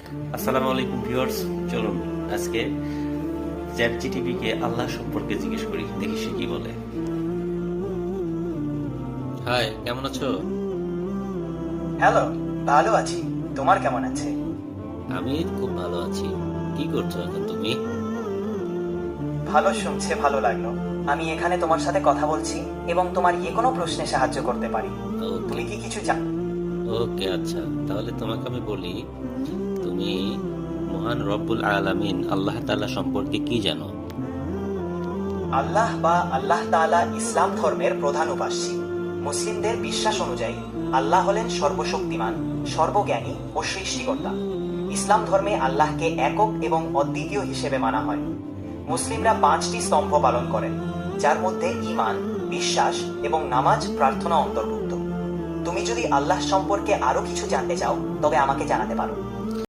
আসসালামু আলাইকুম ভিউয়ার্স। চলুন আজকে চ্যাট জিটিপি কে আল্লাহ সম্পর্কে জিজ্ঞেস করি, দেখি সে কি বলে। হাই, কেমন আছো? হ্যালো, ভালো আছি। তোমার কেমন আছে? আমি খুব ভালো আছি। কি করছো এখন তুমি? ভালো শুনছে, ভালো লাগলো। আমি এখানে তোমার সাথে কথা বলছি এবং তোমার কোনো প্রশ্নে সাহায্য করতে পারি। ওকে তুমি কি কিছু জানো? ওকে, আচ্ছা তাহলে তোমাকে আমি বলি, তুমি মহান রব্বুল আলামিন আল্লাহ তাআলা সম্পর্কে কি জানো? আল্লাহ বা আল্লাহ তাআলা ইসলাম ধর্মের প্রধান উপাস্যি। মুসলিমদের বিশ্বাস অনুযায়ী আল্লাহ হলেন সর্বশক্তিমান, সর্বজ্ঞানী ও সৃষ্টিকর্তা। ইসলাম ধর্মে আল্লাহকে একক এবং অদ্বিতীয় হিসেবে মানা হয়। মুসলিমরা 5টি স্তম্ভ পালন করেন, যার মধ্যে ঈমান, বিশ্বাস এবং নামাজ প্রার্থনা অন্তর্ভুক্ত। তুমি যদি আল্লাহ সম্পর্কে আরো কিছু জানতে চাও তবে আমাকে জানাতে পারো।